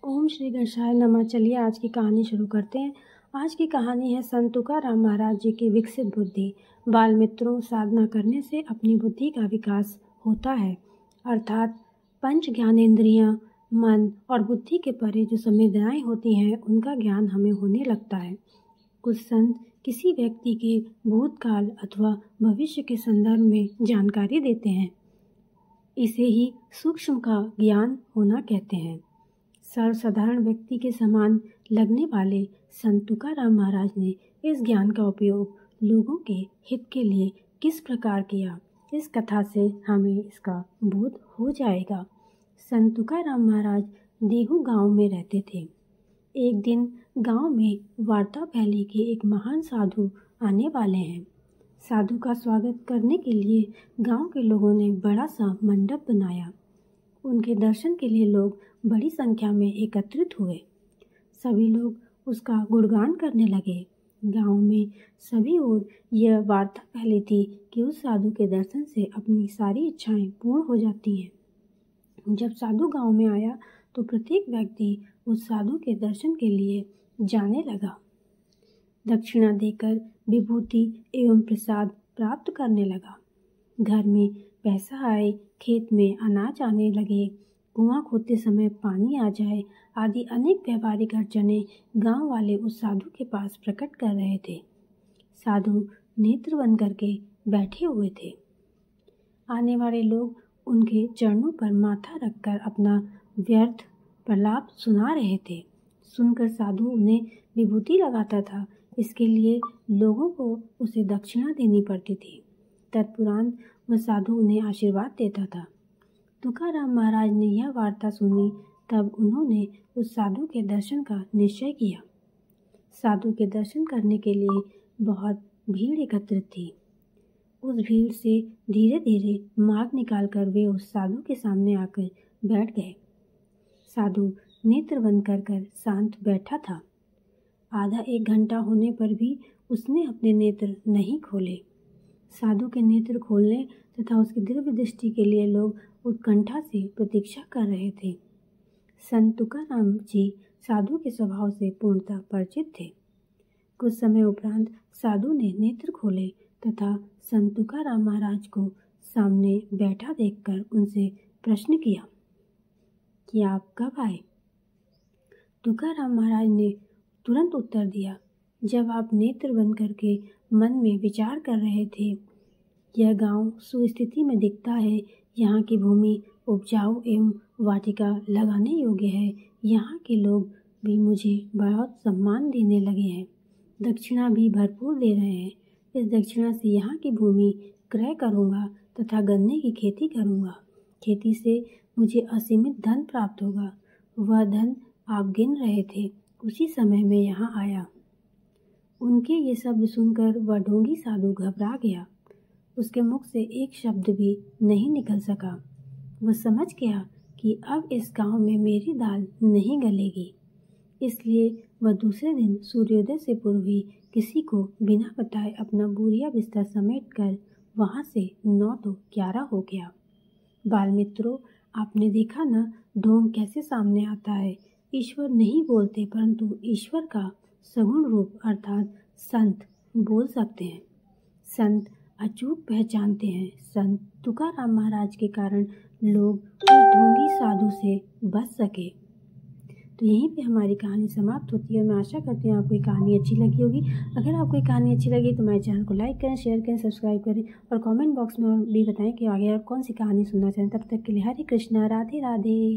ओम श्री गणेशाय नमः। चलिए आज की कहानी शुरू करते हैं। आज की कहानी है संत तुकाराम महाराज जी की विकसित बुद्धि। बाल मित्रों, साधना करने से अपनी बुद्धि का विकास होता है, अर्थात पंच ज्ञानेंद्रियां, मन और बुद्धि के परे जो संवेदनाएं होती हैं उनका ज्ञान हमें होने लगता है। कुछ संत किसी व्यक्ति के भूतकाल अथवा भविष्य के संदर्भ में जानकारी देते हैं। इसे ही सूक्ष्म का ज्ञान होना कहते हैं। सर्वसाधारण व्यक्ति के समान लगने वाले संत तुकाराम महाराज ने इस ज्ञान का उपयोग लोगों के हित के लिए किस प्रकार किया, इस कथा से हमें इसका बोध हो जाएगा। संत तुकाराम महाराज देहू गांव में रहते थे। एक दिन गांव में वार्ता फैली कि एक महान साधु आने वाले हैं। साधु का स्वागत करने के लिए गांव के लोगों ने बड़ा सा मंडप बनाया। उनके दर्शन के लिए लोग बड़ी संख्या में एकत्रित हुए। सभी लोग उसका गुणगान करने लगे। गांव में सभी ओर यह वार्ता फैली थी कि उस साधु के दर्शन से अपनी सारी इच्छाएं पूर्ण हो जाती हैं। जब साधु गांव में आया तो प्रत्येक व्यक्ति उस साधु के दर्शन के लिए जाने लगा। दक्षिणा देकर विभूति एवं प्रसाद प्राप्त करने लगा। घर में पैसा आए, खेत में अनाज आने लगे, कुआं खोदते समय पानी आ जाए आदि अनेक व्यवहारिक अड़चने गांव वाले उस साधु के पास प्रकट कर रहे थे। साधु नेत्र बंद करके बैठे हुए थे। आने वाले लोग उनके चरणों पर माथा रखकर अपना व्यर्थ प्रलाप सुना रहे थे। सुनकर साधु उन्हें विभूति लगाता था। इसके लिए लोगों को उसे दक्षिणा देनी पड़ती थी। तत्पुरांत वह साधु उन्हें आशीर्वाद देता था। तुकाराम महाराज ने यह वार्ता सुनी, तब उन्होंने उस साधु के दर्शन का निश्चय किया। साधु के दर्शन करने के लिए बहुत भीड़ एकत्रित थी। उस भीड़ से धीरे धीरे मार्ग निकालकर वे उस साधु के सामने आकर बैठ गए। साधु नेत्र बंद कर शांत बैठा था। आधा एक घंटा होने पर भी उसने अपने नेत्र नहीं खोले। साधु के नेत्र खोलने तथा उसकी दिव्य दृष्टि के लिए लोग उत्कंठा से प्रतीक्षा कर रहे थे। संत तुकाराम जी साधु के स्वभाव से पूर्णतः परिचित थे। कुछ समय उपरांत साधु ने नेत्र खोले तथा संत तुकाराम महाराज को सामने बैठा देखकर उनसे प्रश्न किया कि आप कब आए? तुकाराम महाराज ने तुरंत उत्तर दिया, जब आप नेत्र बंद करके मन में विचार कर रहे थे। यह गांव सुस्थिति में दिखता है। यहाँ की भूमि उपजाऊ एवं वाटिका लगाने योग्य है। यहाँ के लोग भी मुझे बहुत सम्मान देने लगे हैं। दक्षिणा भी भरपूर दे रहे हैं। इस दक्षिणा से यहाँ की भूमि क्रय करूँगा तथा गन्ने की खेती करूँगा। खेती से मुझे असीमित धन प्राप्त होगा। वह धन आप गिन रहे थे, उसी समय में यहाँ आया। उनके ये शब्द सुनकर वह ढोंगी साधु घबरा गया। उसके मुख से एक शब्द भी नहीं निकल सका। वह समझ गया कि अब इस गांव में मेरी दाल नहीं गलेगी। इसलिए वह दूसरे दिन सूर्योदय से पूर्व ही किसी को बिना बताए अपना बोरिया बिस्तर समेटकर वहां से 9 तो 11 हो गया। बाल मित्रों, आपने देखा ना ढोंग कैसे सामने आता है। ईश्वर नहीं बोलते, परंतु ईश्वर का सगुण रूप अर्थात संत बोल सकते हैं। संत अचूक पहचानते हैं। संत तुकाराम महाराज के कारण लोग उस ढोंगी साधु से बच सके। तो यहीं पे हमारी कहानी समाप्त होती है। मैं आशा करती हूँ आपको ये कहानी अच्छी लगी होगी। अगर आपको ये कहानी अच्छी लगी तो मेरे चैनल को लाइक करें, शेयर करें, सब्सक्राइब करें और कमेंट बॉक्स में भी बताएं कि आगे आप कौन सी कहानी सुनना चाहें। तब तक के लिए हरे कृष्णा, राधे राधे।